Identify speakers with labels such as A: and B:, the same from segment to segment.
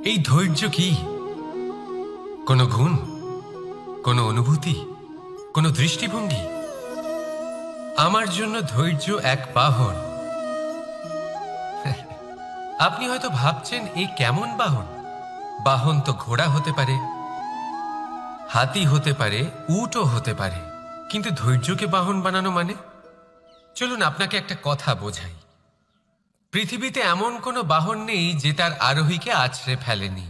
A: এই ধৈর্য কি কোনো গুণ, কোনো অনুভূতি, কোনো দৃষ্টিভঙ্গি? আমার জন্য ধৈর্য এক বাহন। আপনি হয়তো ভাবছেন এই কেমন বাহন? বাহন তো ঘোড়া হতে পারে, হাতি হতে পারে, উটও হতে পারে, কিন্তু ধৈর্যকে বাহন বানানো মানে? চলুন আপনাকে একটা কথা বোঝাই। পৃথিবীতে এমন কোনো বাহন নেই যে তার আরোহীকে আছড়ে ফেলেনি।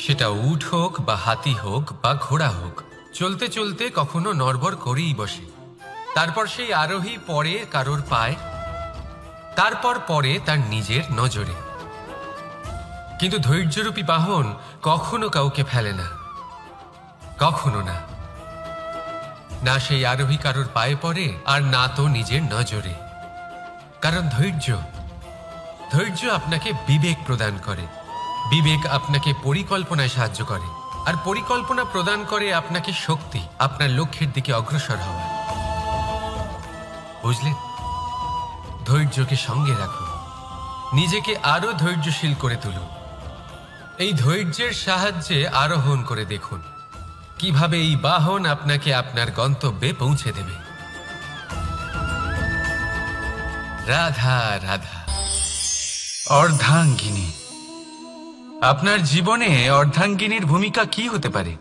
A: সেটা উট হোক বা হাতি হোক বা ঘোড়া হোক, চলতে চলতে কখনো নড়বড় করেই বসে। তারপর সেই আরোহী পড়ে কারোর পায়, তারপর পড়ে তার নিজের নজরে। কিন্তু ধৈর্যরূপী বাহন কখনো কাউকে ফেলে না, কখনো না। না সেই আরোহী কারোর পায়ে পড়ে, আর না তো নিজের নজরে। কারণ ধৈর্য আপনাকে বিবেক প্রদান করে, বিবেক আপনাকে পরিকল্পনায় সাহায্য করে, আর পরিকল্পনা প্রদান করে আপনাকে শক্তি, আপনার লক্ষ্যের দিকে অগ্রসর হওয়া। বুঝলেন? ধৈর্যকে সঙ্গে রাখুন, নিজেকে আরো ধৈর্যশীল করে তুলুন। এই ধৈর্যের সাহায্যে আরোহণ করে দেখুন কিভাবে এই বাহন আপনাকে আপনার গন্তব্যে পৌঁছে দেবে। রাধা রাধা।
B: অর্ধাঙ্গিনী। আপনার জীবনে অর্ধাঙ্গিনীর ভূমিকা কি হতে পারে?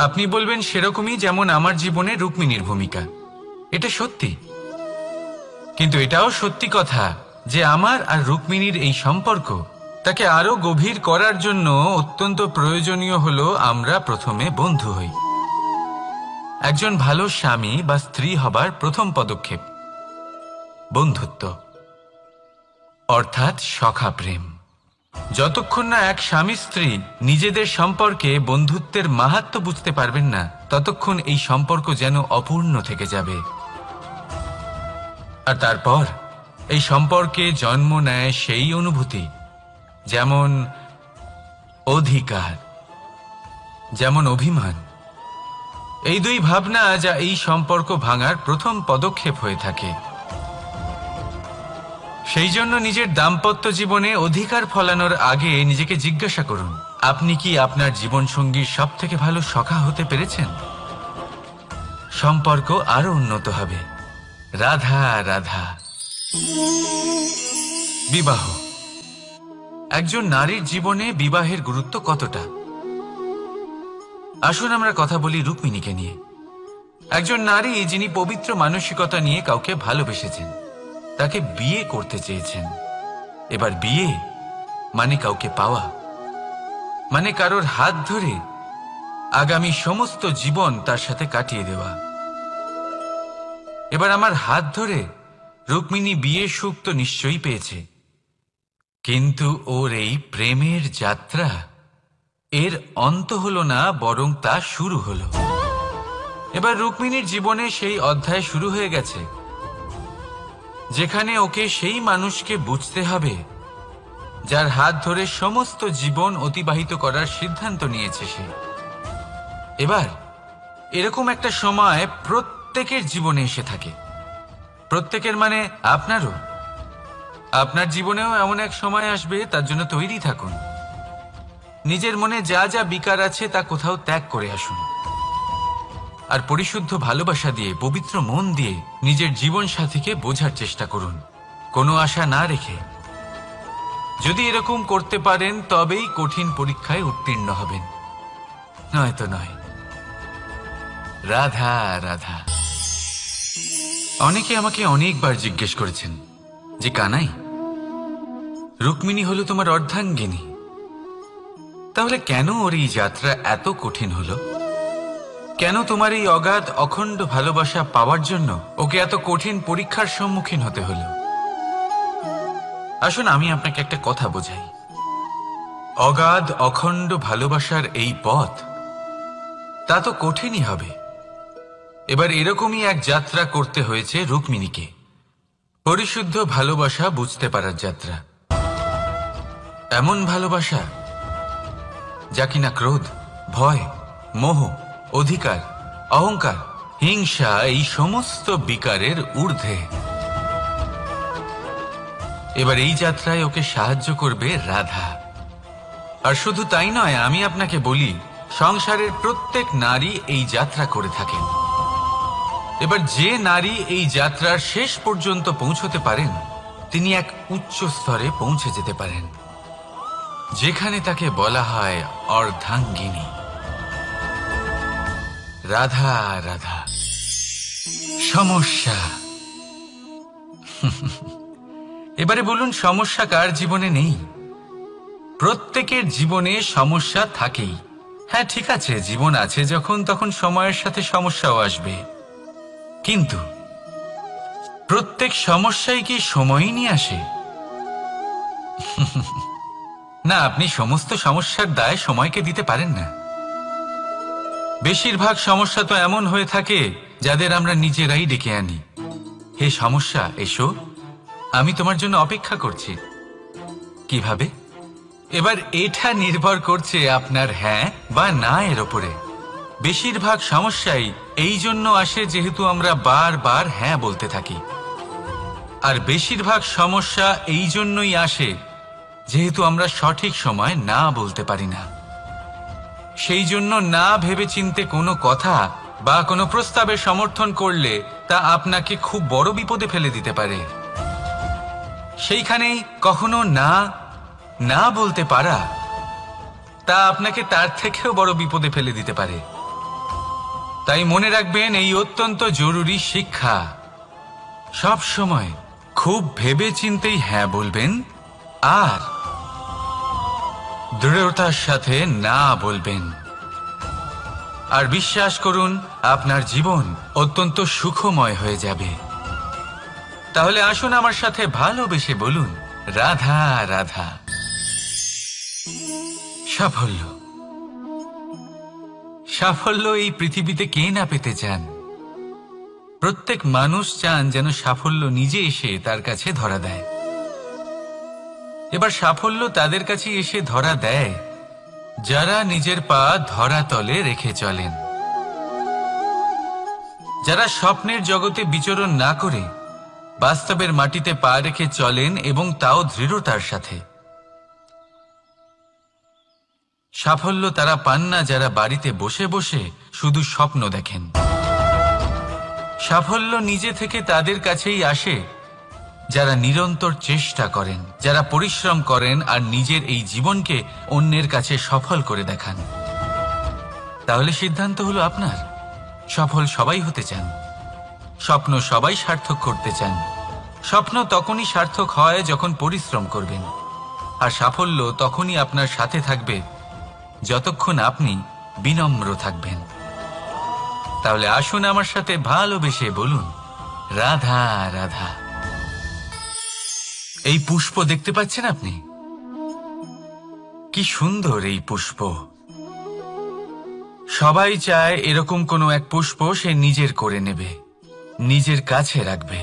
B: আপনি বলবেন সেরকমই যেমন আমার জীবনে রুক্মিণীর ভূমিকা। এটা সত্যি, কিন্তু এটাও সত্যি কথা যে আমার আর রুক্মিণীর এই সম্পর্ক তাকে আরো গভীর করার জন্য অত্যন্ত প্রয়োজনীয় হলো আমরা প্রথমে বন্ধু হই। একজন ভালো স্বামী বা স্ত্রী হবার প্রথম পদক্ষেপ বন্ধুত্ব, অর্থাৎ সখা প্রেম। যতক্ষণ না এক স্বামী স্ত্রী নিজেদের সম্পর্কে বন্ধুত্বের মাহাত্ম্য বুঝতে পারবেন না, ততক্ষণ এই সম্পর্ক যেন অপূর্ণ থেকে যাবে। আর তারপর এই সম্পর্কে জন্ম নেয় সেই অনুভূতি, যেমন অধিকার, যেমন অভিমান। এই দুই ভাবনা যা এই সম্পর্ক ভাঙার প্রথম পদক্ষেপ হয়ে থাকে। সেই জন্য নিজের দাম্পত্য জীবনে অধিকার ফলানোর আগে নিজেকে জিজ্ঞাসা করুন, আপনি কি আপনার জীবনসঙ্গীর সব থেকে ভালো সখা হতে পেরেছেন? সম্পর্ক আরো উন্নত হবে। রাধা রাধা। বিবাহ। একজন নারীর জীবনে বিবাহের গুরুত্ব কতটা? আসুন আমরা কথা বলি রুক্মিণীকে নিয়ে। একজন নারী যিনি পবিত্র মানসিকতা নিয়ে কাউকে ভালোবেসেছেন, তাকে বিয়ে করতে চেয়েছেন। এবার বিয়ে মানে কাউকে পাওয়া, মানে কারোর হাত ধরে আগামী সমস্ত জীবন তার সাথে কাটিয়ে দেওয়া। এবার আমার হাত ধরে রুক্মিণী বিয়ের সুখ তো নিশ্চয়ই পেয়েছে, কিন্তু ওর এই প্রেমের যাত্রা এর অন্ত হলো না, বরং তা শুরু হলো। এবার রুক্মিণীর জীবনে সেই অধ্যায় শুরু হয়ে গেছে যেখানে ওকে সেই মানুষকে বুঝতে হবে যার হাত ধরে সমস্ত জীবন অতিবাহিত করার সিদ্ধান্ত নিয়েছে সে। এবার এরকম একটা সময় প্রত্যেকের জীবনে এসে থাকে। প্রত্যেকের মানে আপনারও। আপনার জীবনেও এমন এক সময় আসবে, তার জন্য তৈরি থাকুন। নিজের মনে যা যা বিকার আছে তা কোথাও ত্যাগ করে আসুন, আর পরিশুদ্ধ ভালোবাসা দিয়ে, পবিত্র মন দিয়ে নিজের জীবন সাথীকে বোঝার চেষ্টা করুন, কোনো আশা না রেখে। যদি এরকম করতে পারেন তবেই কঠিন পরীক্ষায় উত্তীর্ণ হবেন, নয়তো নয়। রাধা রাধা। অনেকে আমাকে অনেকবার জিজ্ঞেস করেছেন যে কানাই, রুক্মিণী হলো তোমার অর্ধাঙ্গিনী, তাহলে কেন ওর এই যাত্রা এত কঠিন হলো? কেন তোমার এই অগাধ অখণ্ড ভালোবাসা পাওয়ার জন্য ওকে এত কঠিন পরীক্ষার সম্মুখীন হতে হলো? আসুন আমি আপনাকে একটা কথা বোঝাই। অগাধ অখণ্ড ভালোবাসার এই পথ তা তো কঠিনই হবে। এবার এরকমই এক যাত্রা করতে হয়েছে রুক্মিণীকে, পরিশুদ্ধ ভালোবাসা বুঝতে পারার যাত্রা। এমন ভালোবাসা যা কিনা ক্রোধ, ভয়, মোহ, অধিকার, অহংকার, হিংসা এই সমস্ত বিকারের ঊর্ধ্বে। এবার এই যাত্রায় ওকে সাহায্য করবে রাধা। আর শুধু তাই নয়, আমি আপনাকে বলি, সংসারের প্রত্যেক নারী এই যাত্রা করে থাকেন। এবার যে নারী এই যাত্রার শেষ পর্যন্ত পৌঁছতে পারেন, তিনি এক উচ্চ স্তরে পৌঁছে যেতে পারেন, যেখানে তাকে বলা হয় অর্ধাঙ্গিনী। রাধা রাধা। সমস্যা। এবারে বলুন, সমস্যা কার জীবনে নেই? প্রত্যেকের জীবনে সমস্যা থাকেই। হ্যাঁ, ঠিক আছে, জীবন আছে যখন, তখন সময়ের সাথে সমস্যাও আসবে। কিন্তু প্রত্যেক সমস্যাই কি সময়ই নিয়ে আসে? না, আপনি সমস্ত সমস্যার দায় সময়কে দিতে পারেন না। বেশিরভাগ সমস্যা তো এমন হয়ে থাকে যাদের আমরা নিজেরাই ডেকে আনি। হে সমস্যা, এসো, আমি তোমার জন্য অপেক্ষা করছি। কিভাবে? এবার এটা নির্ভর করছে আপনার হ্যাঁ বা না এর ওপরে। বেশিরভাগ সমস্যাই এই জন্য আসে যেহেতু আমরা বারবার হ্যাঁ বলতে থাকি, আর বেশিরভাগ সমস্যা এই জন্যই আসে যেহেতু আমরা সঠিক সময় না বলতে পারি না। সেই জন্য না ভেবেচিন্তে কোনো কথা বা কোনো প্রস্তাবের সমর্থন করলে তা আপনাকে খুব বড় বিপদে ফেলে দিতে পারে। সেইখানেই কখনো না না বলতে পারা তা আপনাকে তার থেকেও বড় বিপদে ফেলে দিতে পারে। তাই মনে রাখবেন, এই অত্যন্ত জরুরি শিক্ষা। সব সময় খুব ভেবেচিন্তেই হ্যাঁ বলবেন আর দৃঢ়তার সাথে না বলবেন। আর বিশ্বাস করুন, আপনার জীবন অত্যন্ত সুখময় হয়ে যাবে। তাহলে আসুন আমার সাথে ভালোবেসে বলুন, রাধা রাধা। সাফল্য। সাফল্য এই পৃথিবীতে কে না পেতে চান? প্রত্যেক মানুষ চান যেন সাফল্য নিজে এসে তার কাছে ধরা দেয়। এবার সাফল্য তাদের কাছে এসে ধরা দেয় যারা নিজের পা ধরাতলে রেখে চলেন, যারা স্বপ্নের জগতে বিচরণ না করে বাস্তবের মাটিতে পা রেখে চলেন, এবং তাও দৃঢ়তার সাথে। সাফল্য তারা পান না যারা বাড়িতে বসে বসে শুধু স্বপ্ন দেখেন। সাফল্য নিজে থেকে তাদের কাছেই আসে যারা নিরন্তর চেষ্টা করেন, যারা পরিশ্রম করেন আর নিজের এই জীবনকে অন্যের কাছে সফল করে দেখান। তাহলে সিদ্ধান্ত হলো আপনার। সফল সবাই হতে চান, স্বপ্ন সবাই সার্থক করতে চান। স্বপ্ন তখনই সার্থক হয় যখন পরিশ্রম করবেন, আর সাফল্য তখনই আপনার সাথে থাকবে যতক্ষণ আপনি বিনম্র থাকবেন। তাহলে আসুন আমার সাথে ভালোবেসে বলুন, রাধা রাধা। এই পুষ্প দেখতে পাচ্ছেন আপনি? কি সুন্দর এই পুষ্প। সবাই চায় এরকম কোনো এক পুষ্প সে নিজের করে নেবে, নিজের কাছে রাখবে।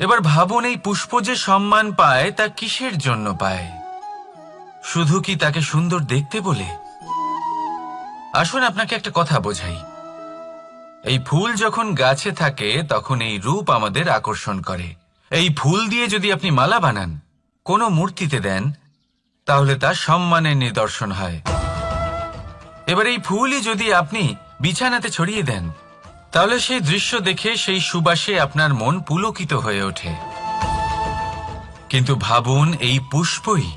B: এবার ভাবুন, এই পুষ্প যে সম্মান পায় তা কিসের জন্য পায়? শুধু কি তাকে সুন্দর দেখতে বলে? আসুন আপনাকে একটা কথা বোঝাই। এই ফুল যখন গাছে থাকে তখন এই রূপ আমাদের আকর্ষণ করে। এই ফুল দিয়ে যদি আপনি মালা বানান, কোনো মূর্তিতে দেন, তাহলে তা সম্মানের নিদর্শন হয়। এবার এই ফুলই যদি আপনি বিছানাতে ছড়িয়ে দেন, তাহলে সেই দৃশ্য দেখে সেই সুবাসে আপনার মন পুলকিত হয়ে ওঠে। কিন্তু ভাবুন, এই পুষ্পই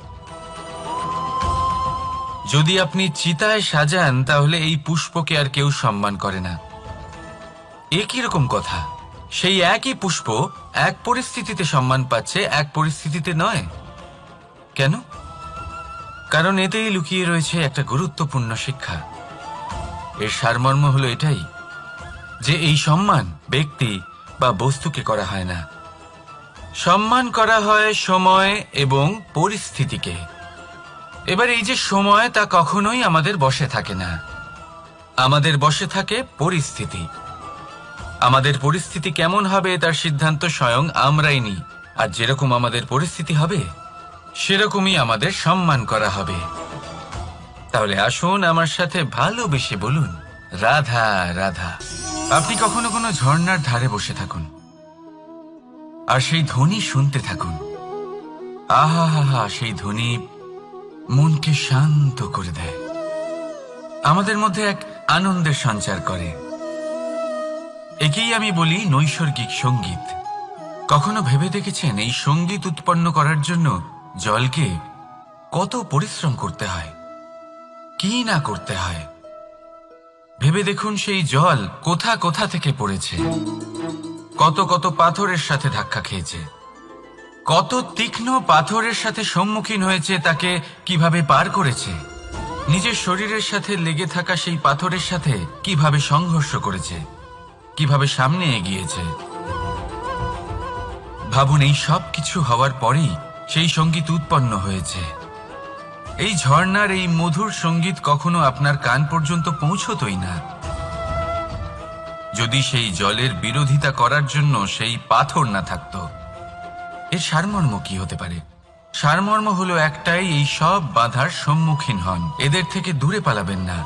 B: যদি আপনি চিতায় সাজান, তাহলে এই পুষ্পকে আর কেউ সম্মান করে না। একই রকম কথা, সেই একই পুষ্প এক পরিস্থিতিতে সম্মান পাচ্ছে, এক পরিস্থিতিতে নয়। কেন? কারণ এতেই লুকিয়ে রয়েছে একটা গুরুত্বপূর্ণ শিক্ষা। এর সারমর্ম হলো এটাই যে এই সম্মান ব্যক্তি বা বস্তুকে করা হয় না, সম্মান করা হয় সময় এবং পরিস্থিতিকে। এবার এই যে সময়, তা কখনোই আমাদের বশে থাকে না। আমাদের বশে থাকে পরিস্থিতি। আমাদের পরিস্থিতি কেমন হবে তার সিদ্ধান্ত স্বয়ং আমরাই নিই, আর যেরকম আমাদের পরিস্থিতি হবে সেরকমই আমাদের সম্মান করা হবে। তাহলে আসুন আমার সাথে ভালোবেসে বলুন, রাধা রাধা। আপনি কখনো কোনো ঝর্ণার ধারে বসে থাকুন আর সেই ধ্বনি শুনতে থাকুন। আহা হা হা, সেই ধ্বনি মনকে শান্ত করে দেয়, আমাদের মধ্যে এক আনন্দের সঞ্চার করে। একেই আমি বলি নৈসর্গিক সঙ্গীত। কখনো ভেবে দেখেছেন এই সঙ্গীত উৎপন্ন করার জন্য জলকে কত পরিশ্রম করতে হয়, কি না করতে হয়? ভেবে দেখুন সেই জল কোথা কোথা থেকে পড়েছে, কত কত পাথরের সাথে ধাক্কা খেয়েছে, কত তীক্ষ্ণ পাথরের সাথে সম্মুখীন হয়েছে, তাকে কিভাবে পার করেছে, নিজের শরীরের সাথে লেগে থাকা সেই পাথরের সাথে কিভাবে সংঘর্ষ করেছে, কিভাবে সামনে এগিয়েছে। ভাবুন, এই সব কিছু হওয়ার পরেই সেই সঙ্গীত উৎপন্ন হয়েছে। এই ঝর্ণার এই মধুর সঙ্গীত কখনো আপনার কান পর্যন্ত পৌঁছতই না যদি সেই জলের বিরোধিতা করার জন্য সেই পাথর না থাকত। এর সারমর্ম কি হতে পারে? সারমর্ম হলো একটাই, এই সব বাধার সম্মুখীন হন, এদের থেকে দূরে পালাবেন না,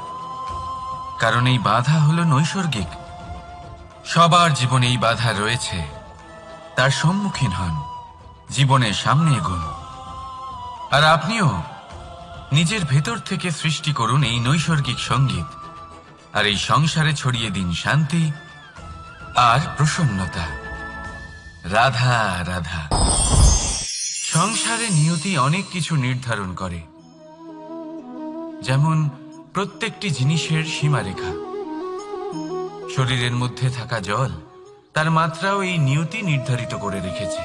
B: কারণ এই বাধা হলো নৈসর্গিক। সবার জীবনে এই বাধা রয়েছে, তার সম্মুখীন হন, জীবনের সামনে এগোন। আর আপনিও নিজের ভেতর থেকে সৃষ্টি করুন এই নৈসর্গিক সঙ্গীত, আর এই সংসারে ছড়িয়ে দিন শান্তি আর প্রসন্নতা। রাধা রাধা। সংসারে নিয়তি অনেক কিছু নির্ধারণ করে, যেমন প্রত্যেকটি জিনিসের সীমারেখা। শরীরের মধ্যে থাকা জল, তার মাত্রাও এই নিয়তি নির্ধারিত করে রেখেছে।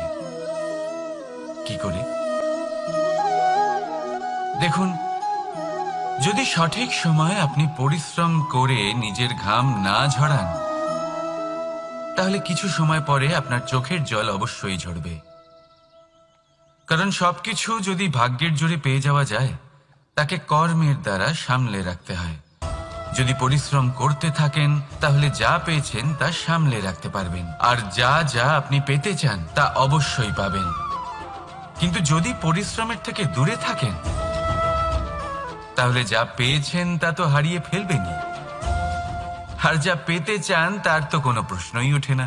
B: কি করে? দেখুন, যদি সঠিক সময়ে আপনি পরিশ্রম করে নিজের ঘাম না ঝরান, তাহলে কিছু সময় পরে আপনার চোখের জল অবশ্যই ঝরবে। কারণ সবকিছু যদি ভাগ্যের জোরে পেয়ে যাওয়া যায়, তাকে কর্মের দ্বারা সামলে রাখতে হয়। যদি পরিশ্রম করতে থাকেন, তাহলে যা পেয়েছেন তা সামলে রাখতে পারবেন, আর যা যা আপনি পেতে চান তা অবশ্যই পাবেন। কিন্তু যদি পরিশ্রমের থেকে দূরে থাকেন, তাহলে যা পেয়েছেন তা তো হারিয়ে ফেলবেনই, আর যা পেতে চান তার তো কোনো প্রশ্নই ওঠে না,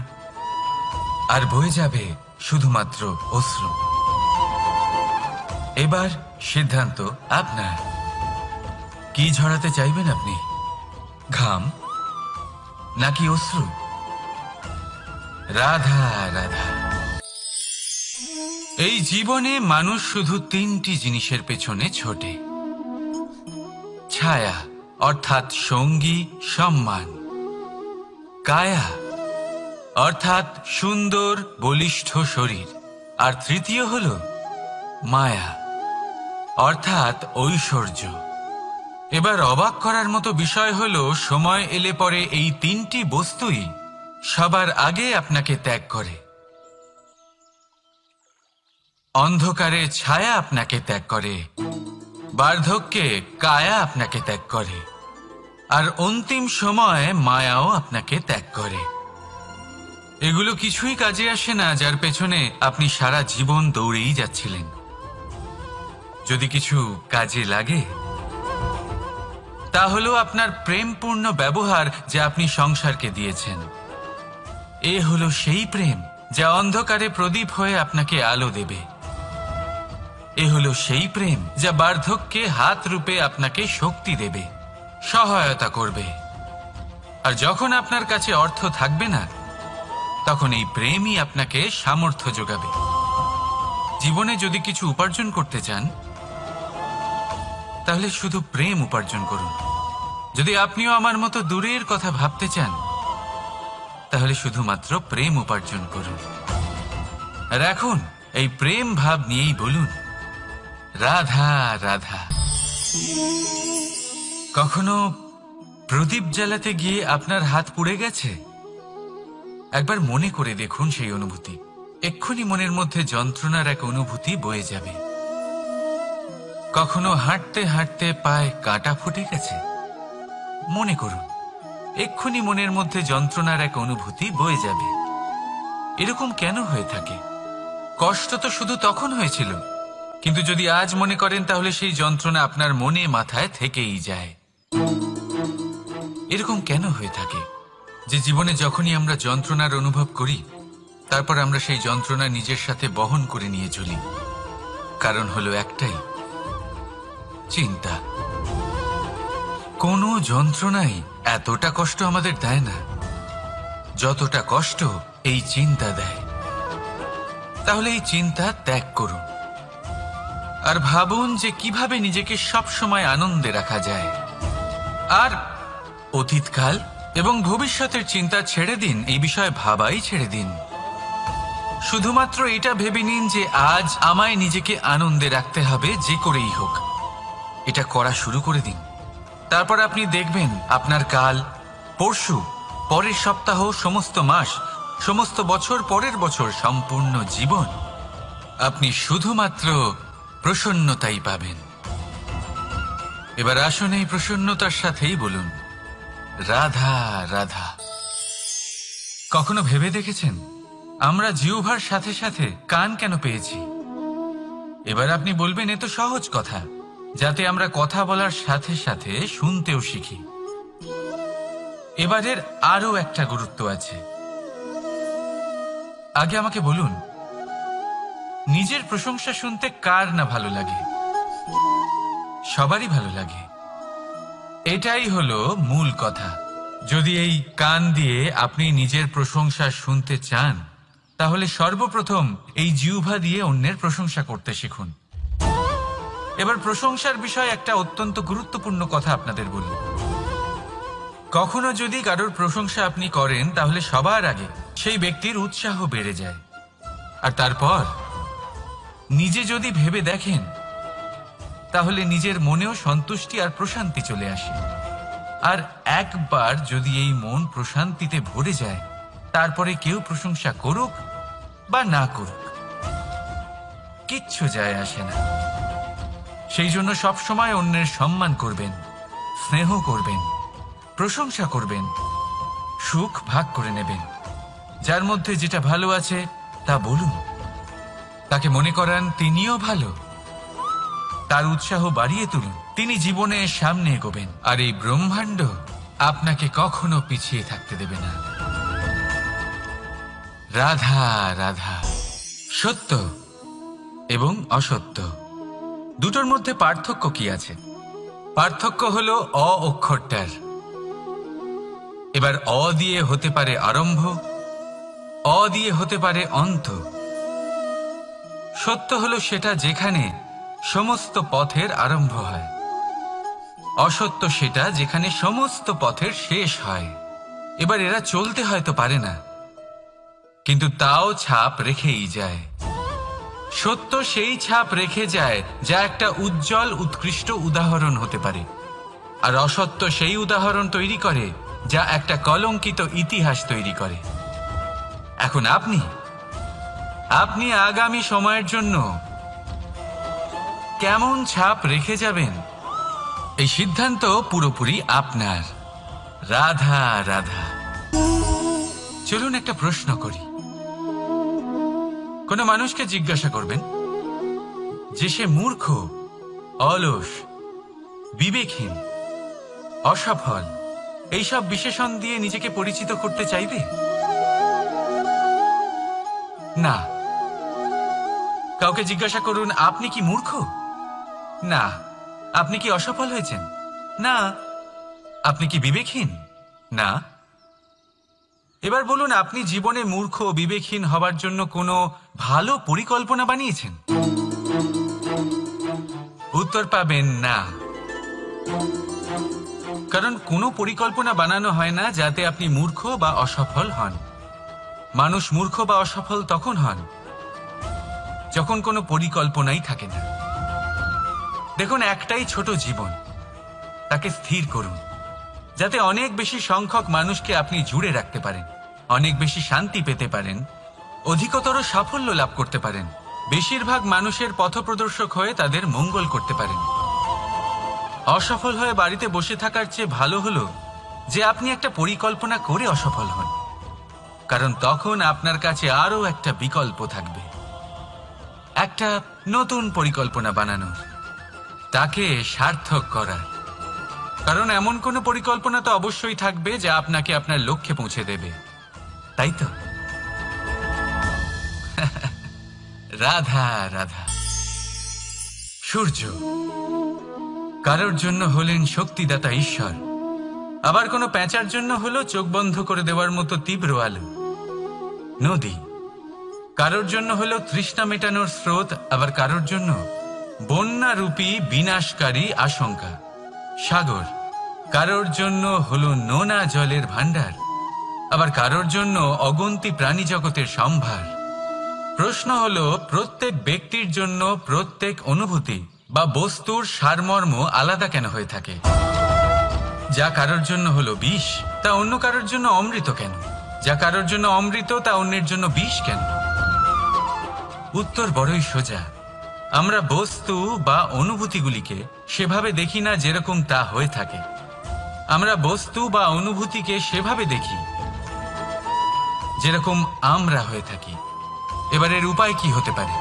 B: আর বয়ে যাবে শুধুমাত্র অশ্রু। এবার সিদ্ধান্ত আপনার। কি ঝরাতে চাইবেন আপনি? ঘাম নাকি অশ্রু? রাধা রাধা। এই জীবনে মানুষ শুধু তিনটি জিনিসের পেছনে ছোটে: ছায়া অর্থাৎ সঙ্গী সম্মান, কায়া অর্থাৎ সুন্দর বলিষ্ঠ শরীর, আর তৃতীয় হল মায়া অর্থাৎ ঐশ্বর্য। এবার অবাক করার মতো বিষয় হলো, সময় এলে পরে এই তিনটি বস্তুই সবার আগে আপনাকে ত্যাগ করে। অন্ধকারে ছায়া আপনাকে ত্যাগ করে, বার্ধক্যে কায়া আপনাকে ত্যাগ করে, আর অন্তিম সময়ে মায়াও আপনাকে ত্যাগ করে। এগুলো কিছুই কাজে আসে না যার পেছনে আপনি সারা জীবন দৌড়েই যাচ্ছিলেন। যদি কিছু কাজে লাগে, তা হলো আপনার প্রেমপূর্ণ ব্যবহার যা আপনি সংসারকে দিয়েছেন। এ হলো সেই প্রেম যা অন্ধকারে প্রদীপ হয়ে আপনাকে আলো দেবে। এ হলো সেই প্রেম যা বার্ধক্যে হাত রূপে আপনাকে শক্তি দেবে, সহায়তা করবে। আর যখন আপনার কাছে অর্থ থাকবে না, তখন এই প্রেমই আপনাকে সামর্থ্য যোগাবে। জীবনে যদি কিছু উপার্জন করতে চান, তাহলে শুধু প্রেম উপার্জন করুন। যদি আপনিও আমার মতো দূরের কথা ভাবতে চান, তাহলে শুধুমাত্র প্রেম উপার্জন করুন। আর এখন এই প্রেম ভাব নিয়েই বলুন, রাধা রাধা। কখনো প্রদীপ জ্বালাতে গিয়ে আপনার হাত পুড়ে গেছে? একবার মনে করে দেখুন সেই অনুভূতি। এক্ষুনি মনের মধ্যে যন্ত্রণার এক অনুভূতি বয়ে যাবে। কখনো হাঁটতে হাঁটতে পায়ে কাঁটা ফুটে গেছে? মনে করুন, এক্ষুনি মনের মধ্যে যন্ত্রণার এক অনুভূতি বয়ে যাবে। এরকম কেন হয়ে থাকে? কষ্ট তো শুধু তখন হয়েছিল, কিন্তু যদি আজ মনে করেন, তাহলে সেই যন্ত্রণা আপনার মনে মাথায় থেকেই যায়। এরকম কেন হয়ে থাকে যে জীবনে যখনই আমরা যন্ত্রণার অনুভব করি, তারপর আমরা সেই যন্ত্রণা নিজের সাথে বহন করে নিয়ে চলি? কারণ হলো একটাই, চিন্তা। কোনো যন্ত্রণাই এতটা কষ্ট আমাদের দেয় না যতটা কষ্ট এই চিন্তা দেয়। তাহলে এই চিন্তা ত্যাগ করুন আর ভাবুন যে কিভাবে নিজেকে সব সময় আনন্দে রাখা যায়। আর অতীতকাল এবং ভবিষ্যতের চিন্তা ছেড়ে দিন, এই বিষয়ে ভাবাই ছেড়ে দিন। শুধুমাত্র এটা ভেবে নিন যে আজ আমায় নিজেকে আনন্দে রাখতে হবে, যে করেই হোক। এটা করা শুরু করে দিন। তারপর আপনি দেখবেন আপনার কাল, পরশু, পরের সপ্তাহ, সমস্ত মাস, সমস্ত বছর, পরের বছর, সম্পূর্ণ জীবন আপনি শুধুমাত্র প্রসন্নতাই পাবেন। এবার আসুন এই প্রসন্নতার সাথেই বলুন, রাধা রাধা। কখনো ভেবে দেখেছেন আমরা জিহ্বার সাথে সাথে কান কেন পেয়েছি? এবার আপনি বলবেন এ তো সহজ কথা, যাতে আমরা কথা বলার সাথে সাথে শুনতেও শিখি। এবারের আরো একটা গুরুত্ব আছে। আগে আমাকে বলুন, নিজের প্রশংসা শুনতে কার না ভালো লাগে? সবারই ভালো লাগে। এটাই হলো মূল কথা। যদি এই কান দিয়ে আপনি নিজের প্রশংসা শুনতে চান, তাহলে সর্বপ্রথম এই জিহ্বা দিয়ে অন্যের প্রশংসা করতে শিখুন। এবার প্রশংসার বিষয়ে একটা অত্যন্ত গুরুত্বপূর্ণ কথা আপনাদের বলি। কখনো যদি কারোর প্রশংসা আপনি করেন, তাহলে সবার আগে সেই ব্যক্তির উৎসাহ বেড়ে যায়। আর তারপর নিজে যদি ভেবে দেখেন, তাহলে নিজের মনেও সন্তুষ্টি আর প্রশান্তি চলে আসে। আর একবার যদি এই মন প্রশান্তিতে ভরে যায়, তারপরে কেউ প্রশংসা করুক বা না করুক, কিচ্ছু যায় আসে না। সেই জন্য সবসময় অন্যের সম্মান করবেন, স্নেহ করবেন, প্রশংসা করবেন, সুখ ভাগ করে নেবেন। যার মধ্যে যেটা ভালো আছে তা বলুন, তাকে মনে করান তিনিও ভালো, তার উৎসাহ বাড়িয়ে তুলুন। তিনি জীবনে সামনে এগোবেন, আর এই ব্রহ্মাণ্ড আপনাকে কখনো পিছিয়ে থাকতে দেবে না। রাধা রাধা। সত্য এবং অসত্য দুটোর মধ্যে পার্থক্য কি আছে? পার্থক্য হলো অ অক্ষরটার। এবার অ দিয়ে হতে পারে আরম্ভ, অ দিয়ে হতে পারে অন্ত। সত্য হলো সেটা যেখানে সমস্ত পথের আরম্ভ হয়, অসত্য সেটা যেখানে সমস্ত পথের শেষ হয়। এবার এরা চলতে হয়তো পারে না, কিন্তু তাও ছাপ রেখেই যায়। সত্য সেই ছাপ রেখে যায় যা একটা উজ্জ্বল উৎকৃষ্ট উদাহরণ হতে পারে, আর অসত্য সেই উদাহরণ তৈরি করে যা একটা কলঙ্কিত ইতিহাস তৈরি করে। এখন আপনি আগামী সময়ের জন্য কেমন ছাপ রেখে যাবেন, এই সিদ্ধান্ত পুরোপুরি আপনার। রাধা রাধা। চলুন একটা প্রশ্ন করি। কোন মানুষকে জিজ্ঞাসা করবেন যে সে মূর্খ, অলস, বিবেকহীন, অসফল, এইসব বিশেষণ দিয়ে নিজেকে পরিচিত করতে চাইবে? না। কাউকে জিজ্ঞাসা করুন আপনি কি মূর্খ? না। আপনি কি অসফল হয়েছেন? না। আপনি কি বিবেকহীন? না। এবার বলুন, আপনি জীবনে মূর্খ ও বিবেকহীন হবার জন্য কোনো ভালো পরিকল্পনা বানিয়েছেন? উত্তর পাবেন না। কারণ কোনো পরিকল্পনা বানানো হয় না যাতে আপনি মূর্খ বা অসফল হন। মানুষ মূর্খ বা অসফল তখন হন যখন কোনো পরিকল্পনাই থাকে না। দেখুন, একটাই ছোট জীবন, তাকে স্থির করুন যাতে অনেক বেশি সংখ্যক মানুষকে আপনি জুড়ে রাখতে পারেন, অনেক বেশি শান্তি পেতে পারেন, অধিকতর সাফল্য লাভ করতে পারেন, বেশিরভাগ মানুষের পথপ্রদর্শক হয়ে তাদের মঙ্গল করতে পারেন। অসফল হয়ে বাড়িতে বসে থাকার চেয়ে ভালো হলো যে আপনি একটা পরিকল্পনা করে অসফল হন, কারণ তখন আপনার কাছে আরো একটা বিকল্প থাকবে, একটা নতুন পরিকল্পনা বানানোর, তাকে সার্থক করার। কারণ এমন কোনো পরিকল্পনা তো অবশ্যই থাকবে যা আপনাকে আপনার লক্ষ্যে পৌঁছে দেবে, তাই তো? রাধা রাধা। সূর্য কারোর জন্য হলেন শক্তিদাতা ঈশ্বর, আবার কোনো প্যাঁচার জন্য হলো চোখ বন্ধ করে দেওয়ার মতো তীব্র আলো। নদী কারোর জন্য হলো তৃষ্ণা মেটানোর স্রোত, আবার কারোর জন্য বন্যারূপী বিনাশকারী আশঙ্কা। সাগর কারোর জন্য হলো নোনা জলের ভাণ্ডার, আবার কারোর জন্য অগন্তি প্রাণী জগতের সম্ভার। প্রশ্ন হলো, প্রত্যেক ব্যক্তির জন্য প্রত্যেক অনুভূতি বা বস্তুর সারমর্ম আলাদা কেন হয়ে থাকে? যা কারোর জন্য হলো বিষ, তা অন্য কারোর জন্য অমৃত কেন? যা কারোর জন্য অমৃত, তা অন্যের জন্য বিষ কেন? উত্তর বড়ই সোজা। আমরা বস্তু বা অনুভূতিগুলিকে সেভাবে দেখি না যেরকম তা হয়ে থাকে। আমরা বস্তু বা অনুভূতিকে সেভাবে দেখি যেরকম আমরা হয়ে থাকি। এবারের উপায় কি হতে পারে?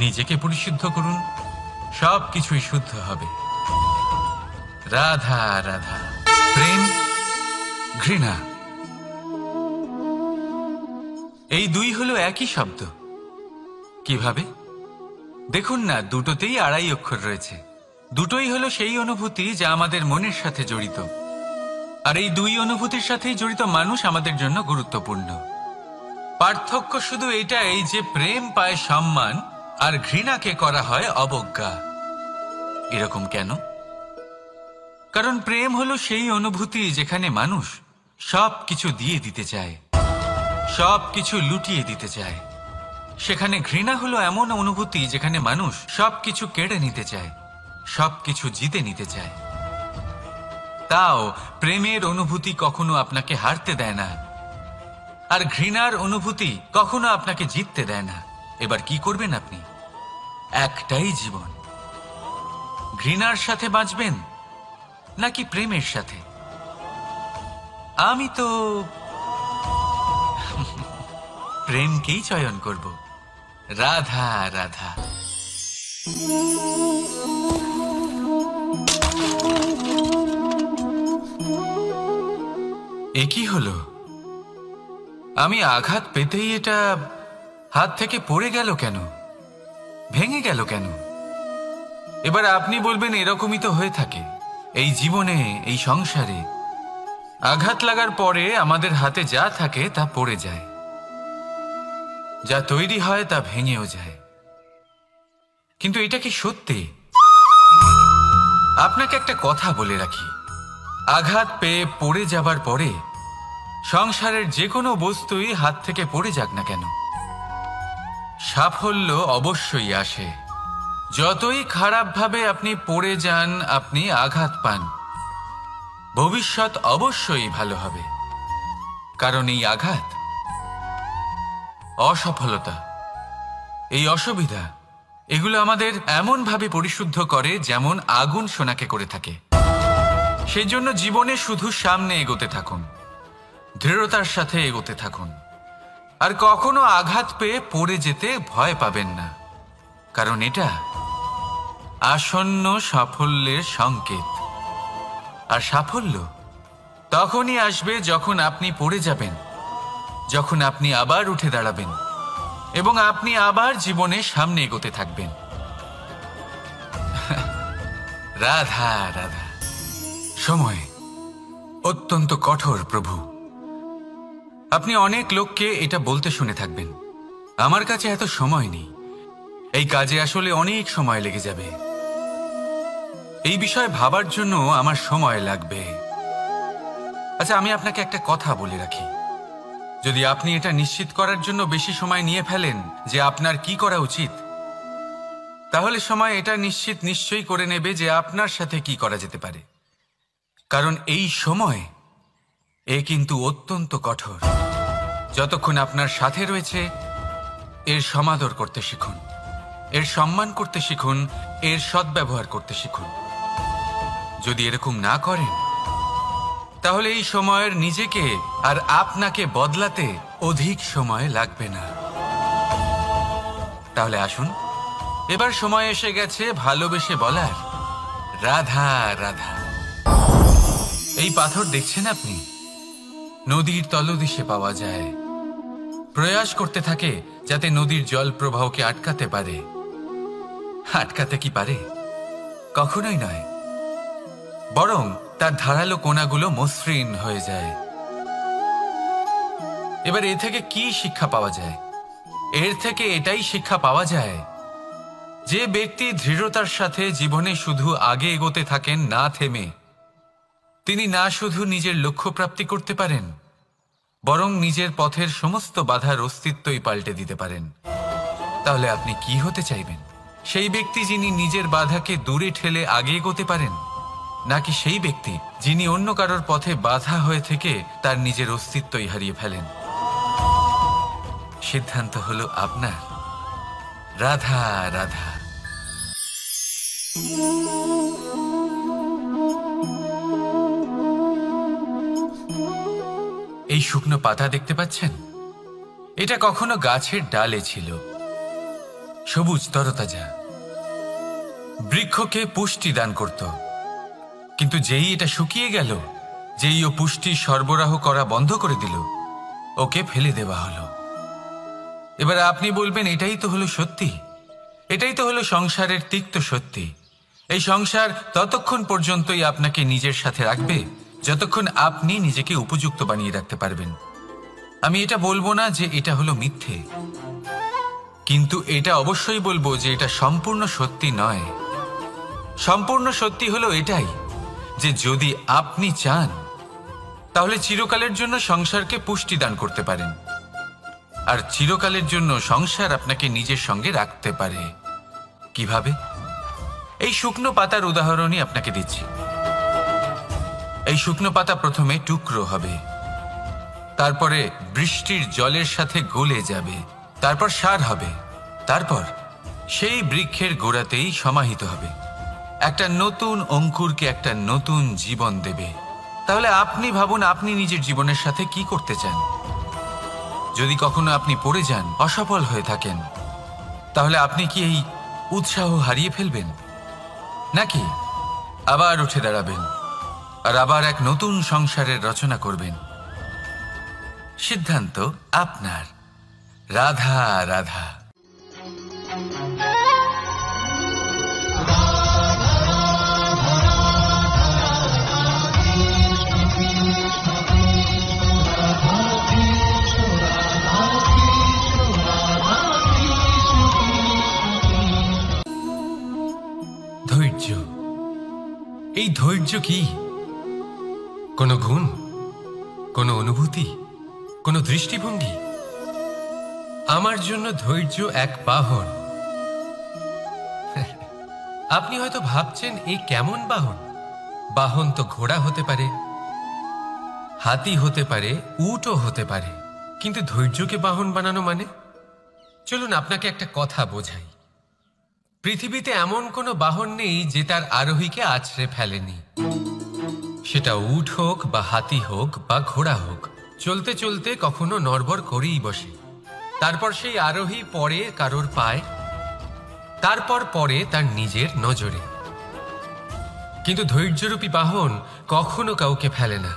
B: নিজেকে পরিশুদ্ধ করুন, সব কিছুই শুদ্ধ হবে। রাধা রাধা। প্রেম, ঘৃণা, এই দুই হলো একই শব্দ। কিভাবে? দেখুন না, দুটোতেই আড়াই অক্ষর রয়েছে। দুটোই হলো সেই অনুভূতি যা আমাদের মনের সাথে জড়িত, আর এই দুই অনুভূতির সাথেই জড়িত মানুষ আমাদের জন্য গুরুত্বপূর্ণ। পার্থক্য শুধু এটাই যে প্রেম পায় সম্মান আর ঘৃণাকে করা হয় অবজ্ঞা। এরকম কেন? কারণ প্রেম হলো সেই অনুভূতি যেখানে মানুষ সব কিছু দিয়ে দিতে চায়, সব কিছু লুটিয়ে দিতে চায়। সেখানে ঘৃণা হলো এমন অনুভূতি যেখানে মানুষ সবকিছু কেড়ে নিতে চায়, সবকিছু জিতে নিতে চায়। তাও প্রেমের অনুভূতি কখনো আপনাকে হারতে দেয় না, আর ঘৃণার অনুভূতি কখনো আপনাকে জিততে দেয় না। এবার কি করবেন আপনি? একটাই জীবন। ঘৃণার সাথে বাঁচবেন নাকি প্রেমের সাথে? আমি তো প্রেমকেই চয়ন করব। রাধা রাধা। এ কি হলো? আমি আঘাত পেতেই এটা হাত থেকে পড়ে গেল কেন? ভেঙে গেল কেন? এবার আপনি বলবেন, এরকমই তো হয়ে থাকে এই জীবনে, এই সংসারে। আঘাত লাগার পরে আমাদের হাতে যা থাকে তা পড়ে যায়, যা তৈরি হয় তা ভেঙেও যায়। কিন্তু এটা কি সত্যি? আপনাকে একটা কথা বলে রাখি, আঘাত পেয়ে পড়ে যাবার পরে সংসারের যে কোনো বস্তুই হাত থেকে পড়ে যাক না কেন, সাফল্য অবশ্যই আসে। যতই খারাপভাবে আপনি পড়ে যান, আপনি আঘাত পান, ভবিষ্যৎ অবশ্যই ভালো হবে। কারণ এই আঘাত, অসফলতা, এই অসুবিধা, এগুলো আমাদের এমনভাবে পরিশুদ্ধ করে যেমন আগুন সোনাকে করে থাকে। সেই জন্য জীবনে শুধু সামনে এগোতে থাকুন, দৃঢ়তার সাথে এগোতে থাকুন, আর কখনো আঘাত পেয়ে পড়ে যেতে ভয় পাবেন না। কারণ এটা আসন্ন সাফল্যের সংকেত। আর সাফল্য তখনই আসবে যখন আপনি পড়ে যাবেন, যখন আপনি আবার উঠে দাঁড়াবেন এবং আপনি আবার জীবনে সামনে এগোতে থাকবেন। রাধা রাধা। সময় অত্যন্ত কঠোর প্রভু। আপনি অনেক লোককে এটা বলতে শুনে থাকবেন, আমার কাছে এত সময় নেই, এই কাজে আসলে অনেক সময় লেগে যাবে, এই বিষয়ে ভাবার জন্য আমার সময় লাগবে। আচ্ছা, আমি আপনাকে একটা কথা বলে রাখি, যদি আপনি এটা নিশ্চিত করার জন্য বেশি সময় নিয়ে ফেলেন যে আপনার কি করা উচিত, তাহলে সময় এটা নিশ্চয়ই করে নেবে যে আপনার সাথে কি করা যেতে পারে। কারণ এই সময় এ কিন্তু অত্যন্ত কঠোর। যতক্ষণ আপনার সাথে রয়েছে এর সমাদর করতে শিখুন, এর সম্মান করতে শিখুন, এর সদ্ব্যবহার করতে শিখুন। যদি এরকম না করেন, তাহলে এই সময়ের নিজেকে আর আপনাকে বদলাতে অধিক সময় লাগবে না। তাহলে আসুন, এবার সময় এসে গেছে ভালোবেসে বলার রাধা রাধা। এই পাথর দেখছেন আপনি, নদীর তলদেশে পাওয়া যায়। প্রয়াস করতে থাকে যাতে নদীর জল প্রবাহকে আটকাতে পারে। আটকাতে কি পারে? কখনোই নয়, বরং তার ধারালো কোণাগুলো মসৃণ হয়ে যায়। এবার এ থেকে কি শিক্ষা পাওয়া যায়? এর থেকে এটাই শিক্ষা পাওয়া যায় যে ব্যক্তি দৃঢ়তার সাথে জীবনে শুধু আগে এগোতে থাকেন না থেমে, তিনি না শুধু নিজের লক্ষ্য প্রাপ্তি করতে পারেন, বরং নিজের পথের সমস্ত বাধার অস্তিত্বই পাল্টে দিতে পারেন। তাহলে আপনি কি হতে চাইবেন? সেই ব্যক্তি যিনি নিজের বাধাকে দূরে ঠেলে আগে এগোতে পারেন, নাকি সেই ব্যক্তি যিনি অন্য কারোর পথে বাধা হয়ে থেকে তার নিজের অস্তিত্বই হারিয়ে ফেলেন? সিদ্ধান্ত হলো আপনার। রাধা রাধা। এই শুকনো পাতা দেখতে পাচ্ছেন? এটা কখনো গাছের ডালে ছিল, সবুজ তরতাজা, বৃক্ষকে পুষ্টি দান করত। কিন্তু যেই এটা শুকিয়ে গেল, যেই ও পুষ্টি সরবরাহ করা বন্ধ করে দিল, ওকে ফেলে দেওয়া হলো। এবার আপনি বলবেন, এটাই তো হলো সত্যি, এটাই তো হলো সংসারের তিক্ত সত্যি। এই সংসার ততক্ষণ পর্যন্তই আপনাকে নিজের সাথে রাখবে যতক্ষণ আপনি নিজেকে উপযুক্ত বানিয়ে রাখতে পারবেন। আমি এটা বলবো না যে এটা হলো মিথ্যে, কিন্তু এটা অবশ্যই বলবো যে এটা সম্পূর্ণ সত্যি নয়। সম্পূর্ণ সত্যি হলো এটাই যে যদি আপনি চান তাহলে চিরকালের জন্য সংসারকে পুষ্টি দান করতে পারেন, আর চিরকালের জন্য সংসার আপনাকে নিজের সঙ্গে রাখতে পারে। কিভাবে? এই শুকনো পাতার উদাহরণই আপনাকে দিচ্ছি। এই শুকনো পাতা প্রথমে টুকরো হবে, তারপরে বৃষ্টির জলের সাথে গলে যাবে, তারপর সার হবে, তারপর সেই বৃক্ষের গোড়াতেই সমাহিত হবে, একটা নতুন অঙ্কুরকে একটা নতুন জীবন দেবে। তাহলে আপনি ভাবুন, আপনি নিজের জীবনের সাথে কি করতে চান? যদি কখনো আপনি পড়ে যান, অসফল হয়ে থাকেন, তাহলে আপনি কি এই উৎসাহ হারিয়ে ফেলবেন, নাকি আবার উঠে দাঁড়াবেন আর আবার এক নতুন সংসারের রচনা করবেন? সিদ্ধান্ত আপনার। রাধা রাধা।
A: ধৈর্য। এই ধৈর্য কি কোনো গুণ, কোনো অনুভূতি, কোনো দৃষ্টিভঙ্গি? আমার জন্য ধৈর্য এক বাহন। আপনি হয়তো ভাবছেন, এই কেমন বাহন? বাহন তো ঘোড়া হতে পারে, হাতি হতে পারে, উটও হতে পারে, কিন্তু ধৈর্যকে বাহন বানানো মানে? চলুন আপনাকে একটা কথা বোঝাই। পৃথিবীতে এমন কোনো বাহন নেই যে তার আরোহীকে আছড়ে ফেলেনি। সেটা উট হোক বা হাতি হোক বা ঘোড়া হোক, চলতে চলতে কখনো নড়বড় করেই বসে। তারপর সেই আরোহী পড়ে কারোর পায়, তারপর পড়ে তার নিজের নজরে। কিন্তু ধৈর্যরূপী বাহন কখনো কাউকে ফেলে না,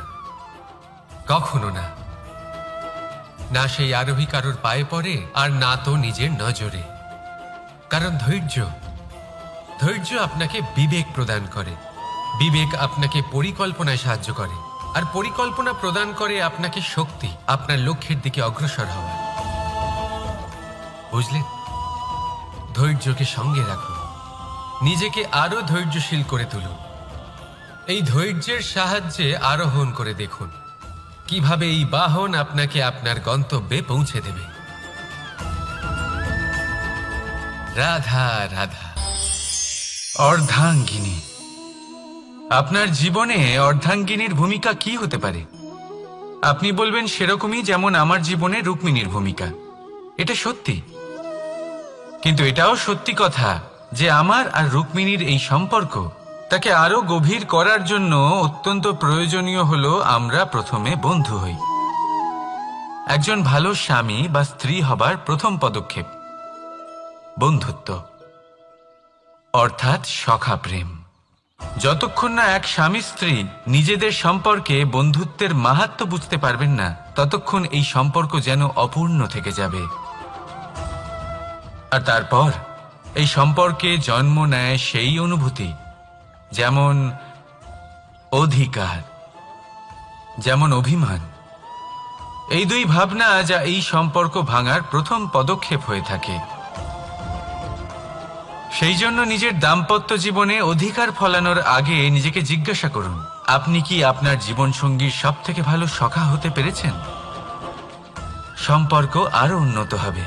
A: কখনো না। না সেই আরোহী কারোর পায়ে পড়ে, আর না তো নিজের নজরে। কারণ ধৈর্য আপনাকে বিবেক প্রদান করে, বিবেক আপনাকে পরিকল্পনায় সাহায্য করে, আর পরিকল্পনা প্রদান করে আপনাকে শক্তি, আপনার লক্ষ্যের দিকে অগ্রসর হওয়া। বুঝলেন? ধৈর্যকে সঙ্গে রাখুন, নিজেকে আরো ধৈর্যশীল করে তুলুন। এই ধৈর্যের সাহায্যে আরোহণ করে দেখুন কিভাবে এই বাহন আপনাকে আপনার গন্তব্যে পৌঁছে দেবে। রাধা রাধা।
B: অর্ধাঙ্গিনী। আপনার জীবনে অর্ধাঙ্গিনীর ভূমিকা কি হতে পারে? আপনি বলবেন, সেরকমই যেমন আমার জীবনে রুক্মিণীর ভূমিকা। এটা সত্যি, কিন্তু এটাও সত্যি কথা যে আমার আর রুক্মিণীর এই সম্পর্ক, তাকে আরো গভীর করার জন্য অত্যন্ত প্রয়োজনীয় হলো আমরা প্রথমে বন্ধু হই। একজন ভালো স্বামী বা স্ত্রী হবার প্রথম পদক্ষেপ বন্ধুত্ব, অর্থাৎ সখা প্রেম। যতক্ষণ না এক স্বামী স্ত্রী নিজেদের সম্পর্কে বন্ধুত্বের মাহাত্ম্য বুঝতে পারবেন না, ততক্ষণ এই সম্পর্ক যেন অপূর্ণ থেকে যাবে। আর তারপর এই সম্পর্কে জন্ম নেয় সেই অনুভূতি যেমন অধিকার, যেমন অভিমান। এই দুই ভাবনা যা এই সম্পর্ক ভাঙার প্রথম পদক্ষেপ হয়ে থাকে। সেই জন্য নিজের দাম্পত্য জীবনে অধিকার ফলানোর আগে নিজেকে জিজ্ঞাসা করুন, আপনি কি আপনার জীবনসঙ্গীর সব থেকে ভালো সখা হতে পেরেছেন? সম্পর্ক আরো উন্নত হবে।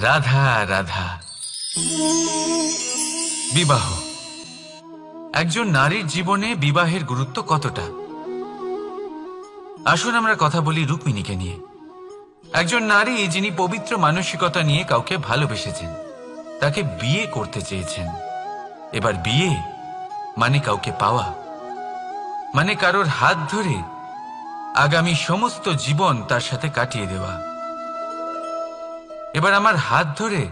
B: রাধা রাধা। বিবাহ। একজন নারীর জীবনে বিবাহের গুরুত্ব কতটা? আসুন আমরা কথা বলি রুক্মিণীকে নিয়ে। একজন নারী যিনি পবিত্র মানসিকতা নিয়ে কাউকে ভালোবেসেছেন, তাকে বিয়ে করতে চেয়েছেন। এবার বিয়ে মানে কাউকে পাওয়া, মানে কারোর হাত ধরে আগামী সমস্ত জীবন তার সাথে কাটিয়ে দেওয়া। এবার আমার হাত ধরে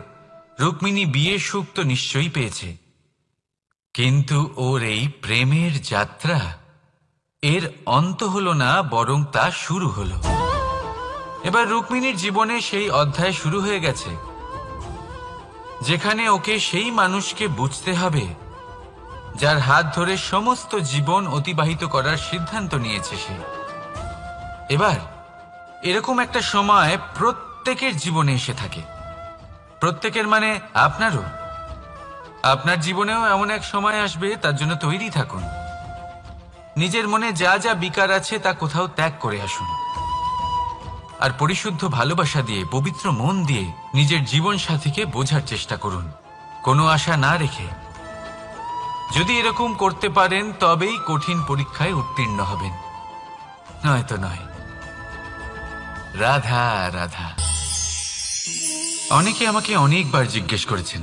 B: রুক্মিণী বিয়ের সুখ তো নিশ্চয়ই পেয়েছে, কিন্তু ওর এই প্রেমের যাত্রা এর অন্ত হলো না, বরং তা শুরু হলো। এবার রুক্মিণীর জীবনে সেই অধ্যায় শুরু হয়ে গেছে যেখানে ওকে সেই মানুষকে বুঝতে হবে যার হাত ধরে সমস্ত জীবন অতিবাহিত করার সিদ্ধান্ত নিয়েছে সে। এবার এরকম একটা সময় প্রত্যেকের জীবনে এসে থাকে। প্রত্যেকের মানে আপনারও। আপনার জীবনেও এমন এক সময় আসবে, তার জন্য তৈরি থাকুন। নিজের মনে যা যা বিকার আছে তা কোথাও ত্যাগ করে আসুন, আর পরিশুদ্ধ ভালোবাসা দিয়ে, পবিত্র মন দিয়ে নিজের জীবন সাথীকে বোঝার চেষ্টা করুন, কোনো আশা না রেখে। যদি এরকম করতে পারেন তবেই কঠিন পরীক্ষায় উত্তীর্ণ হবেন, নয়তো নয়। রাধা রাধা। অনেকে আমাকে অনেকবার জিজ্ঞেস করেছেন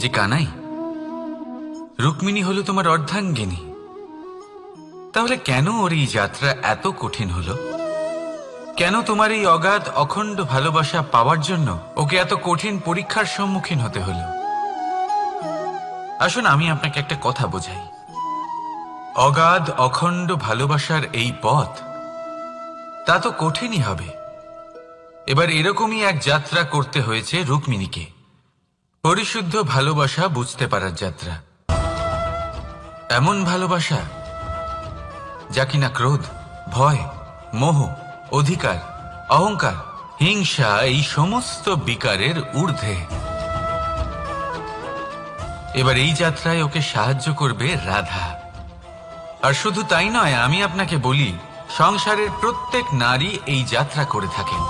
B: যে কানাই, রুক্মিণী হলো তোমার অর্ধাঙ্গিনী, তাহলে কেন ওর এই যাত্রা এত কঠিন হলো? কেন তোমার এই অগাধ অখণ্ড ভালোবাসা পাওয়ার জন্য ওকে এত কঠিন পরীক্ষার সম্মুখীন হতে হলো? আসুন আমি আপনাকে একটা কথা বোঝাই। অগাধ অখণ্ড ভালোবাসার এই পথ, তা তো কঠিনই হবে। এবার এরকমই এক যাত্রা করতে হয়েছে রুক্মিণীকে, পরিশুদ্ধ ভালোবাসা বুঝতে পারার যাত্রা। এমন ভালোবাসা যা কিনা ক্রোধ, ভয়, মোহ, অধিকার, অহংকার, হিংসা এই সমস্ত বিকারের ঊর্ধ্বে। এবার এই যাত্রায় ওকে সাহায্য করবে রাধা। আর শুধু তাই নয়, আমি আপনাকে বলি, সংসারের প্রত্যেক নারী এই যাত্রা করে থাকেন।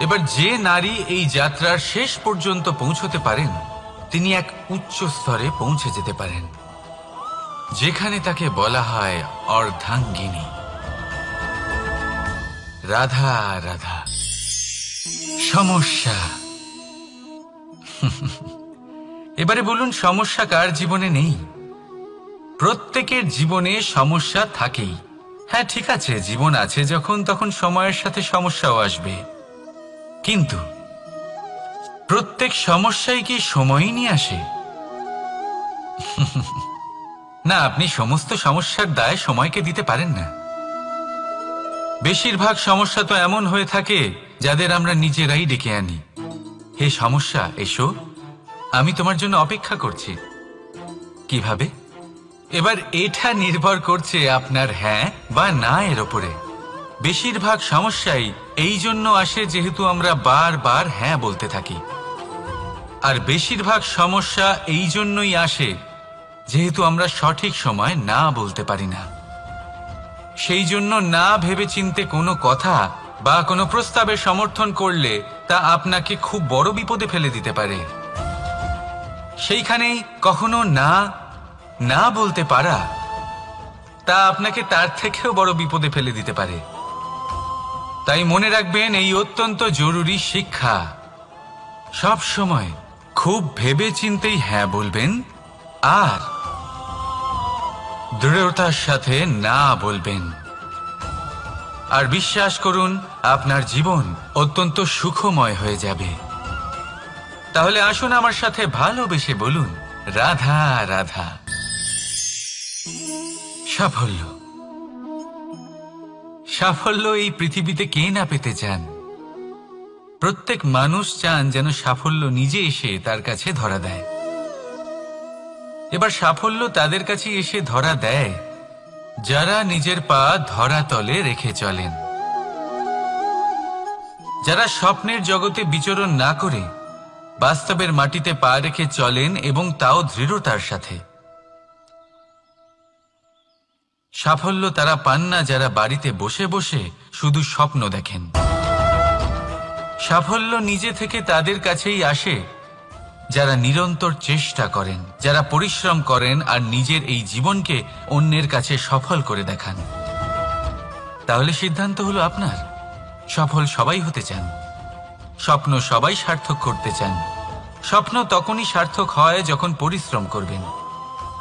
B: এবার যে নারী এই যাত্রার শেষ পর্যন্ত পৌঁছতে পারেন, তিনি এক উচ্চ স্তরে পৌঁছে যেতে পারেন, যেখানে তাকে বলা হয় অর্ধাঙ্গিনী। রাধা রাধা। সমস্যা। এবারে বলুন, সমস্যা কার জীবনে নেই? প্রত্যেকের জীবনে সমস্যা থাকেই। হ্যাঁ ঠিক আছে, জীবন আছে যখন, তখন সময়ের সাথে সমস্যাও আসবে, কিন্তু প্রত্যেক সমস্যাই কি সময়ই নিয়ে আসে? না, আপনি সমস্ত সমস্যার দায় সময়কে দিতে পারেন না। বেশিরভাগ সমস্যা তো এমন হয়ে থাকে যাদের আমরা নিজেরাই ডেকে আনি। হে সমস্যা, এসো, আমি তোমার জন্য অপেক্ষা করছি। কিভাবে? এবার এটা নির্ভর করছে আপনার হ্যাঁ বা না এর ওপরে। বেশিরভাগ সমস্যাই এই জন্য আসে যেহেতু আমরা বারবার হ্যাঁ বলতে থাকি, আর বেশিরভাগ সমস্যা এই জন্যই আসে যেহেতু আমরা সঠিক সময় না বলতে পারি না। সেই জন্য না ভেবেচিন্তে কোনো কথা বা কোনো প্রস্তাবের সমর্থন করলে তা আপনাকে খুব বড় বিপদে ফেলে দিতে পারে। সেইখানেই কখনো না না বলতে পারা, তা আপনাকে তার থেকেও বড় বিপদে ফেলে দিতে পারে। তাই মনে রাখবেন, এই অত্যন্ত জরুরি শিক্ষা। সব সময় খুব ভেবে চিন্তেই হ্যাঁ বলবেন, আর দৃঢ়তার সাথে না বলবেন। আর বিশ্বাস করুন, আপনার জীবন অত্যন্ত সুখময় হয়ে যাবে। তাহলে আসুন আমার সাথে ভালোবেসে বলুন, রাধা রাধা। সাফল্য। সাফল্য এই পৃথিবীতে কে না পেতে চান? প্রত্যেক মানুষ চান যেন সাফল্য নিজে এসে তার কাছে ধরা দেয়। এবার সাফল্য তাদের কাছে এসে ধরা দেয় যারা নিজের পা ধরাতলে রেখে চলেন, যারা স্বপ্নের জগতে বিচরণ না করে বাস্তবের মাটিতে পা রেখে চলেন এবং তাও দৃঢ়তার সাথে। সাফল্য তারা পান না যারা বাড়িতে বসে বসে শুধু স্বপ্ন দেখেন। সাফল্য নিজে থেকে তাদের কাছেই আসে যারা নিরন্তর চেষ্টা করেন, যারা পরিশ্রম করেন আর নিজের এই জীবনকে অন্যের কাছে সফল করে দেখান। তাহলে সিদ্ধান্ত হলো আপনার। সফল সবাই হতে চান, স্বপ্ন সবাই সার্থক করতে চান। স্বপ্ন তখনই সার্থক হয় যখন পরিশ্রম করবেন,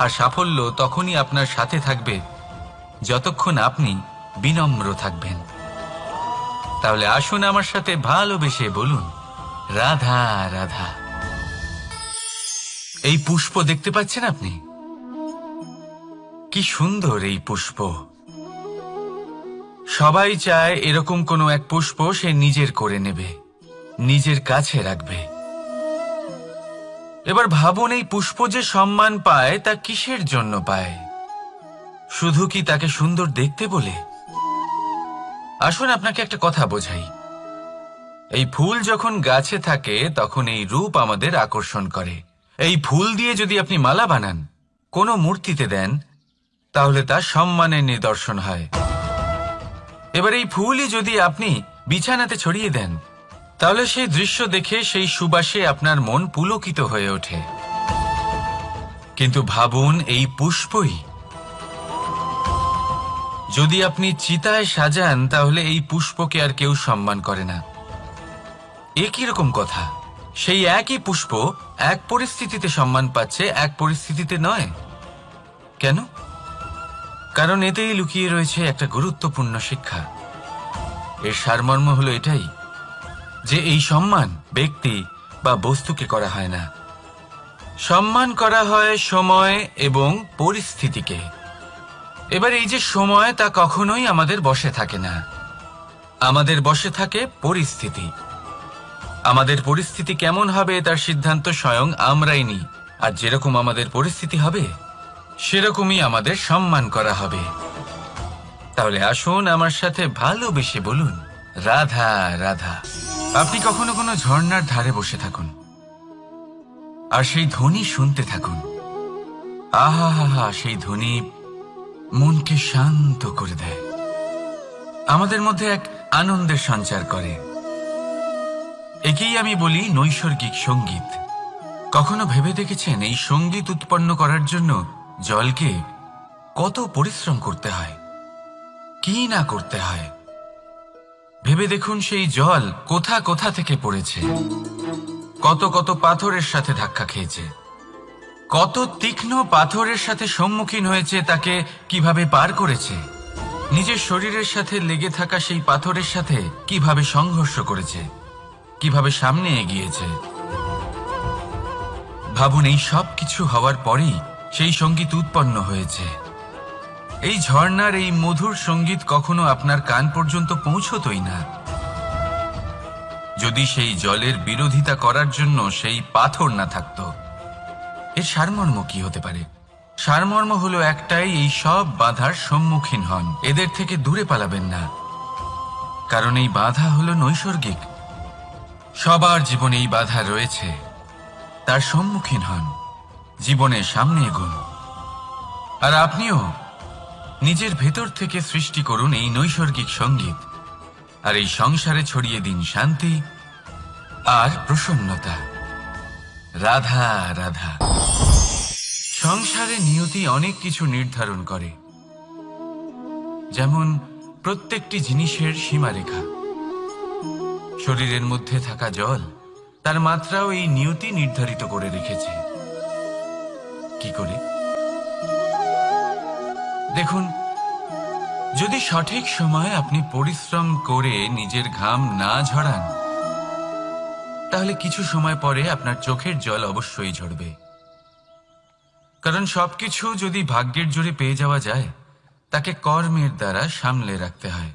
B: আর সাফল্য তখনই আপনার সাথে থাকবে যতক্ষণ আপনি বিনম্র থাকবেন। তাহলে আসুন আমার সাথে ভালোবেসে বলুন, রাধা রাধা। এই পুষ্প দেখতে পাচ্ছেন আপনি? কি সুন্দর এই পুষ্প। সবাই চায় এরকম কোনো এক পুষ্প সে নিজের করে নেবে, নিজের কাছে রাখবে। এবার ভাবুন, এই পুষ্প যে সম্মান পায় তা কিসের জন্য পায়? শুধু কি তাকে সুন্দর দেখতে বলে? আসুন আপনাকে একটা কথা বোঝাই। এই ফুল যখন গাছে থাকে তখন এই রূপ আমাদের আকর্ষণ করে। এই ফুল দিয়ে যদি আপনি মালা বানান, কোনো মূর্তিতে দেন, তাহলে তা সম্মানের নিদর্শন হয়। এবার এই ফুলই যদি আপনি বিছানাতে ছড়িয়ে দেন, তাহলে সেই দৃশ্য দেখে সেই সুবাসে আপনার মন পুলকিত হয়ে ওঠে। কিন্তু ভাবুন, এই পুষ্পই যদি আপনি চিতায় সাজান, তাহলে এই পুষ্পকে আর কেউ সম্মান করে না। একই রকম কথা, সেই একই পুষ্প এক পরিস্থিতিতে সম্মান পাচ্ছে, এক পরিস্থিতিতে নয়। কেন? কারণ এতেই লুকিয়ে রয়েছে একটা গুরুত্বপূর্ণ শিক্ষা। এর সারমর্ম হলো এটাই যে এই সম্মান ব্যক্তি বা বস্তুকে করা হয় না, সম্মান করা হয় সময় এবং পরিস্থিতিকে। এবার এই যে সময়, তা কখনোই আমাদের বশে থাকে না। আমাদের বশে থাকে পরিস্থিতি। আমাদের পরিস্থিতি কেমন হবে তার সিদ্ধান্ত স্বয়ং আমরাই নিই, আর যেরকম আমাদের পরিস্থিতি হবে সেরকমই আমাদের সম্মান করা হবে। তাহলে আসুন আমার সাথে ভালোবেসে বলুন, রাধা রাধা। আপনি কখনো কোনো ঝর্ণার ধারে বসে থাকুন আর সেই ধ্বনি শুনতে থাকুন। আহা হা হা, সেই ধ্বনি মনকে শান্ত করে দেয়, আমাদের মধ্যে এক আনন্দের সঞ্চার করে। একেই আমি বলি নৈসর্গিক সঙ্গীত। কখনো ভেবে দেখেছেন এই সঙ্গীত উৎপন্ন করার জন্য জলকে কত পরিশ্রম করতে হয়, কি না করতে হয়? ভেবে দেখুন, সেই জল কোথা কোথা থেকে পড়েছে, কত কত পাথরের সাথে ধাক্কা খেয়েছে, কত তীক্ষ্ণ পাথরের সাথে সম্মুখীন হয়েছে, তাকে কিভাবে পার করেছে, নিজের শরীরের সাথে লেগে থাকা সেই পাথরের সাথে কিভাবে সংঘর্ষ করেছে, কিভাবে সামনে এগিয়েছে। ভাবুন, এই সব কিছু হওয়ার পরেই সেই সঙ্গীত উৎপন্ন হয়েছে। এই ঝর্ণার এই মধুর সঙ্গীত কখনো আপনার কান পর্যন্ত পৌঁছতই না যদি সেই জলের বিরোধিতা করার জন্য সেই পাথর না থাকত। এর সারমর্ম কি হতে পারে? সারমর্ম হলো একটাই, এই সব বাধার সম্মুখীন হন, এদের থেকে দূরে পালাবেন না। কারণ এই বাধা হলো নৈসর্গিক, সবার জীবনে এই বাধা রয়েছে, তার সম্মুখীন হন, জীবনের সামনে এগোন। আর আপনিও নিজের ভেতর থেকে সৃষ্টি করুন এই নৈসর্গিক সঙ্গীত, আর এই সংসারে ছড়িয়ে দিন শান্তি আর প্রসন্নতা। রাধা রাধা। সংসারে নিয়তি অনেক কিছু নির্ধারণ করে, যেমন প্রত্যেকটি জিনিসের সীমারেখা। শরীরের মধ্যে থাকা জল, তার মাত্রাও এই নিয়তি নির্ধারিত করে রেখেছে। কি করে? দেখুন, যদি সঠিক সময়ে আপনি পরিশ্রম করে নিজের ঘাম না ঝরান, তাহলে কিছু সময় পরে আপনার চোখের জল অবশ্যই ঝরবে। কারণ সবকিছু যদি ভাগ্যের জোরে পেয়ে যাওয়া যায়, তাকে কর্মের দ্বারা সামলে রাখতে হয়।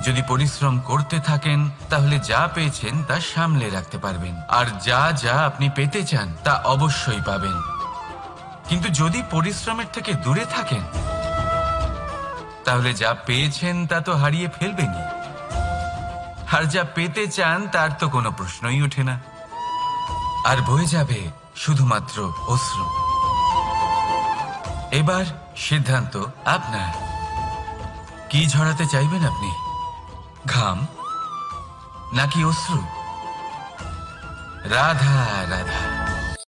B: যদি পরিশ্রম করতে থাকেন, তাহলে যা পেয়েছেন তা সামলে রাখতে পারবেন, আর যা যা আপনি পেতে চান তা অবশ্যই পাবেন। কিন্তু যদি পরিশ্রমের থেকে দূরে থাকেন, তাহলে যা পেয়েছেন তা তো হারিয়ে ফেলবেনই, আর যা পেতে চান তার তো কোনো প্রশ্নই ওঠে না। আর বয়ে যাবে শুধুমাত্র অশ্রু। এবার সিদ্ধান্ত আপনার। কি ঝরাতে চাইবেন আপনি? ঘাম নাকি অশ্রু? রাধা রাধা।